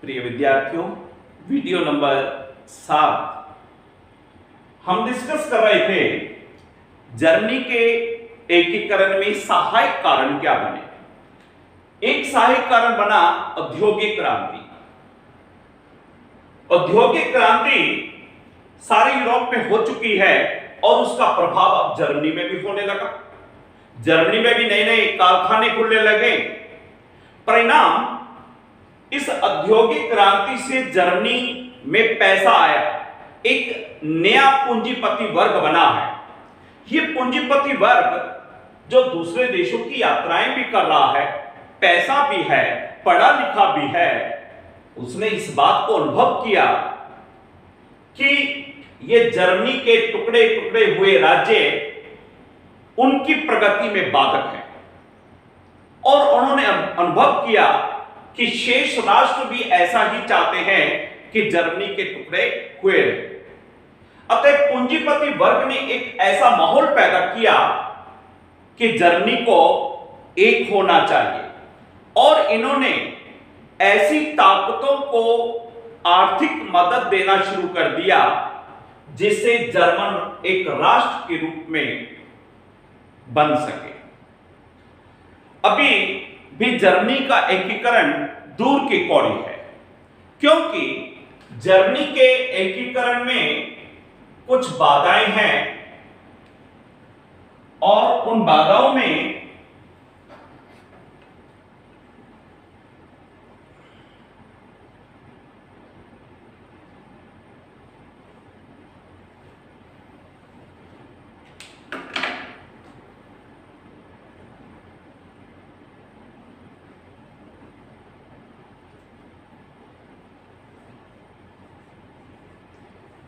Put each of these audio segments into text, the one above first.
प्रिय विद्यार्थियों, video number 7 हम डिस्कस कर रहे थे जर्मनी के एकीकरण में सहायक कारण क्या बने। एक सहायक कारण बना औद्योगिक क्रांति। औद्योगिक क्रांति सारे यूरोप में हो चुकी है और उसका प्रभाव अब जर्मनी में भी होने लगा। जर्मनी में भी नए नए कारखाने खुलने लगे। परिणाम, इस औद्योगिक क्रांति से जर्मनी में पैसा आया, एक नया पूंजीपति वर्ग बना है। यह पूंजीपति वर्ग जो दूसरे देशों की यात्राएं भी कर रहा है, पैसा भी है, पढ़ा लिखा भी है, उसने इस बात को अनुभव किया कि ये जर्मनी के टुकड़े टुकड़े हुए राज्य उनकी प्रगति में बाधक है और उन्होंने अनुभव किया कि शेष राष्ट्र भी ऐसा ही चाहते हैं कि जर्मनी के टुकड़े हुए रहे। अतः पूंजीपति वर्ग ने एक ऐसा माहौल पैदा किया कि जर्मनी को एक होना चाहिए और इन्होंने ऐसी ताकतों को आर्थिक मदद देना शुरू कर दिया जिससे जर्मन एक राष्ट्र के रूप में बन सके। अभी भी जर्मनी का एकीकरण दूर की कौड़ी है, क्योंकि जर्मनी के एकीकरण में कुछ बाधाएं हैं और उन बाधाओं में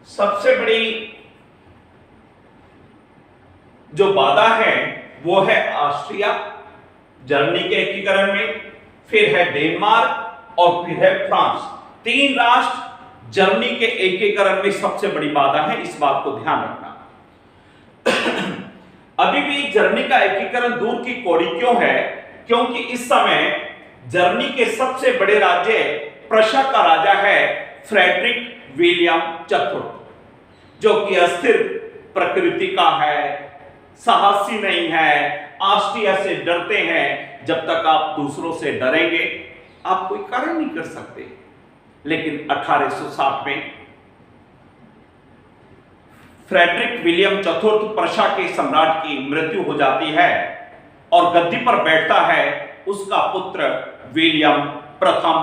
सबसे बड़ी जो बाधा है वो है ऑस्ट्रिया जर्मनी के एकीकरण में, फिर है डेनमार्क और फिर है फ्रांस। तीन राष्ट्र जर्मनी के एकीकरण में सबसे बड़ी बाधा है, इस बात को ध्यान रखना। अभी भी जर्मनी का एकीकरण दूर की कौड़ी क्यों है? क्योंकि इस समय जर्मनी के सबसे बड़े राज्य प्रशा का राजा है फ्रेडरिक विलियम चतुर्थ, जो कि अस्थिर प्रकृति का है, साहसी नहीं है, ऑस्ट्रिया से डरते हैं। जब तक आप दूसरों से डरेंगे आप कोई कार्य नहीं कर सकते। लेकिन 1860 में फ्रेडरिक विलियम चतुर्थ प्रशा के सम्राट की मृत्यु हो जाती है और गद्दी पर बैठता है उसका पुत्र विलियम प्रथम।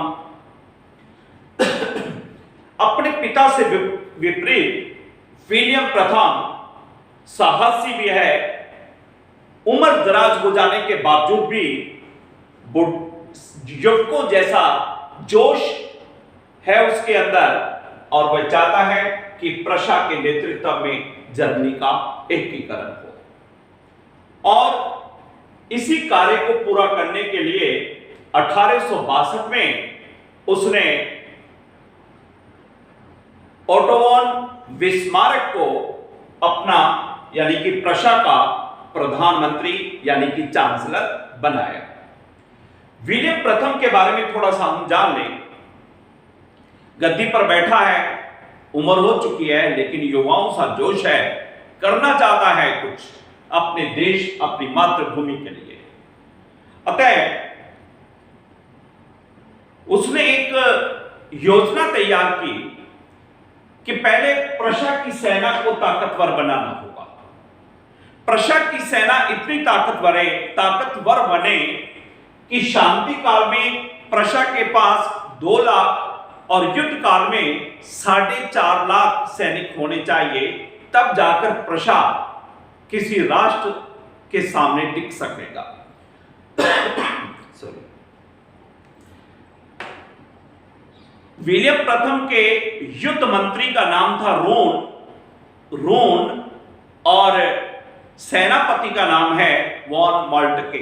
अपने पिता से विपरीत विलियम प्रथम साहसी भी है। उम्र दराज हो जाने के बावजूद भी युवकों जैसा जोश है उसके अंदर और वह चाहता है कि प्रशा के नेतृत्व में जर्मनी का एकीकरण हो। और इसी कार्य को पूरा करने के लिए 1862 में उसने ओटो वॉन बिस्मार्क को अपना यानी कि प्रशा का प्रधानमंत्री यानी कि चांसलर बनाया। विलियम प्रथम के बारे में थोड़ा सा हम जान लें। गद्दी पर बैठा है, उम्र हो चुकी है, लेकिन युवाओं सा जोश है, करना चाहता है कुछ अपने देश अपनी मातृभूमि के लिए। अतः उसने एक योजना तैयार की कि पहले प्रशा की सेना को ताकतवर बनाना होगा। प्रशा की सेना इतनी ताकतवर बने कि शांति काल में प्रशा के पास 2 लाख और युद्ध काल में 4.5 लाख सैनिक होने चाहिए, तब जाकर प्रशा किसी राष्ट्र के सामने टिक सकेगा। विलियम प्रथम के युद्ध मंत्री का नाम था रोन और सेनापति का नाम है वॉन मॉल्टके।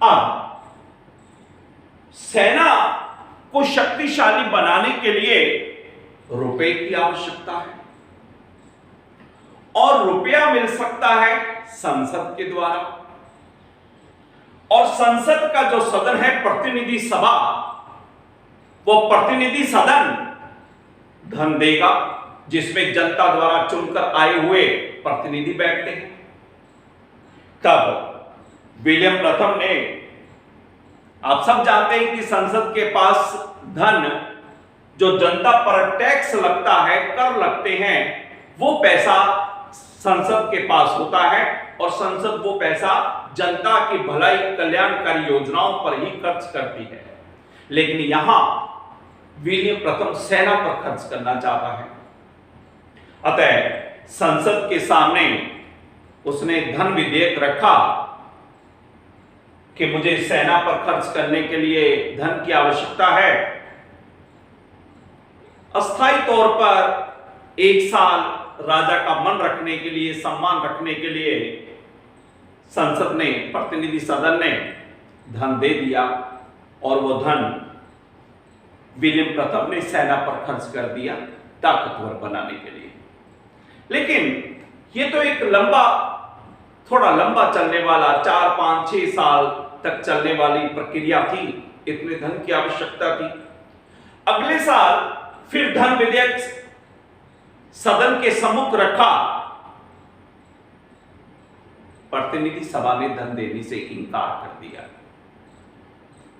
अब सेना को शक्तिशाली बनाने के लिए रुपए की आवश्यकता है और रुपया मिल सकता है संसद के द्वारा। और संसद का जो सदन है प्रतिनिधि सभा, वो प्रतिनिधि सदन धन देगा जिसमें जनता द्वारा चुनकर आए हुए प्रतिनिधि बैठते हैं। तब विलियम प्रथम ने, आप सब जानते हैं कि संसद के पास धन, जो जनता पर टैक्स लगता है, कर लगते हैं, वो पैसा संसद के पास होता है और संसद वो पैसा जनता की भलाई कल्याणकारी योजनाओं पर ही खर्च करती है। लेकिन यहां विलियम प्रथम सेना पर खर्च करना चाहता है। अतः संसद के सामने उसने धन विधेयक रखा कि मुझे सेना पर खर्च करने के लिए धन की आवश्यकता है। अस्थायी तौर पर 1 साल राजा का मन रखने के लिए, सम्मान रखने के लिए संसद ने, प्रतिनिधि सदन ने धन दे दिया और वो धन विलियम प्रथम ने सेना पर खर्च कर दिया ताकतवर बनाने के लिए। लेकिन ये तो एक थोड़ा लंबा चलने वाला 4, 5, 6 साल तक चलने वाली प्रक्रिया थी। इतने धन की आवश्यकता थी। अगले साल फिर धन विधेयक सदन के सम्मुख रखा। प्रतिनिधि सभा ने धन देने से इनकार कर दिया,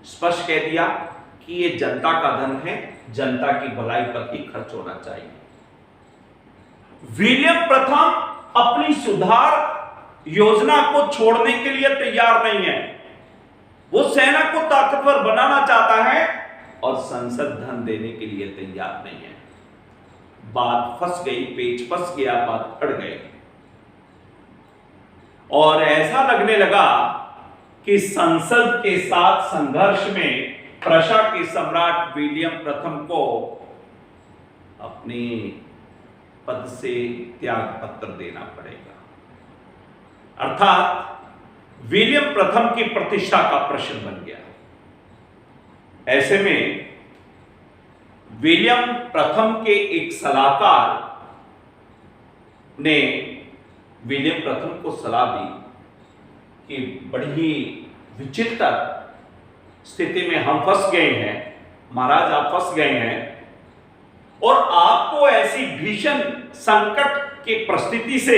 स्पष्ट कह दिया कि ये जनता का धन है, जनता की भलाई पर ही खर्च होना चाहिए। विलियम प्रथम अपनी सुधार योजना को छोड़ने के लिए तैयार नहीं है। वो सेना को ताकतवर बनाना चाहता है और संसद धन देने के लिए तैयार नहीं है। बात फंस गई, पेच फंस गया, बात अड़ गई और ऐसा लगने लगा कि संसद के साथ संघर्ष में प्रशा के सम्राट विलियम प्रथम को अपने पद से त्याग पत्र देना पड़ेगा। अर्थात विलियम प्रथम की प्रतिष्ठा का प्रश्न बन गया। ऐसे में विलियम प्रथम के एक सलाहकार ने विलियम प्रथम को सलाह दी कि बड़ी विचित्र स्थिति में हम फंस गए हैं, महाराज आप फंस गए हैं और आपको ऐसी भीषण संकट की परिस्थिति से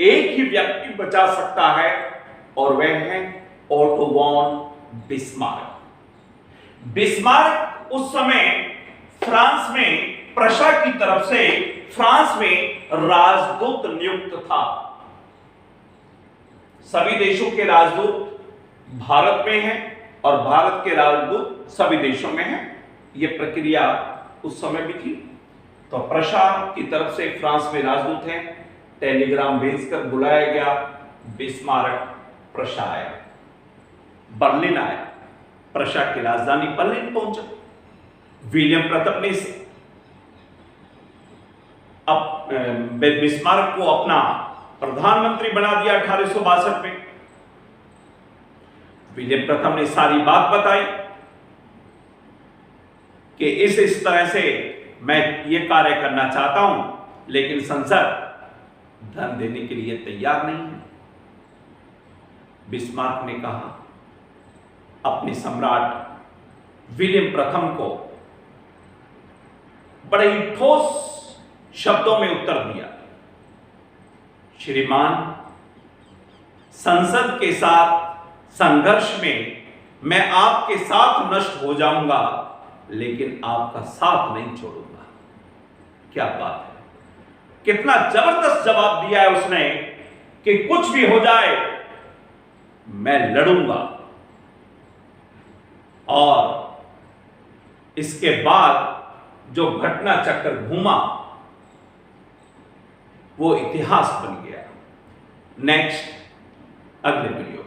एक ही व्यक्ति बचा सकता है और वह है ओटो वॉन बिस्मार्क। बिस्मार्क उस समय फ्रांस में प्रशा की तरफ से फ्रांस में राजदूत नियुक्त था। सभी देशों के राजदूत भारत में हैं और भारत के राजदूत सभी देशों में हैं। यह प्रक्रिया उस समय भी थी। तो प्रशा की तरफ से फ्रांस में राजदूत हैं, टेलीग्राम भेजकर बुलाया गया। बिस्मार्क प्रशा आया, बर्लिन आया, प्रशा की राजधानी बर्लिन पहुंचा। विलियम प्रथम ने बिस्मार्क को अपना प्रधानमंत्री बना दिया 1862 में। विलियम प्रथम ने सारी बात बताई कि इस तरह से मैं ये कार्य करना चाहता हूं, लेकिन संसद धन देने के लिए तैयार नहीं है। बिस्मार्क ने कहा, अपने सम्राट विलियम प्रथम को बड़े ही ठोस शब्दों में उत्तर दिया, श्रीमान, संसद के साथ संघर्ष में मैं आपके साथ नष्ट हो जाऊंगा, लेकिन आपका साथ नहीं छोड़ूंगा। क्या बात है, कितना जबरदस्त जवाब दिया है उसने कि कुछ भी हो जाए मैं लड़ूंगा। और इसके बाद जो घटना चक्र घूमा वो इतिहास बन गया। नेक्स्ट अगले वीडियो।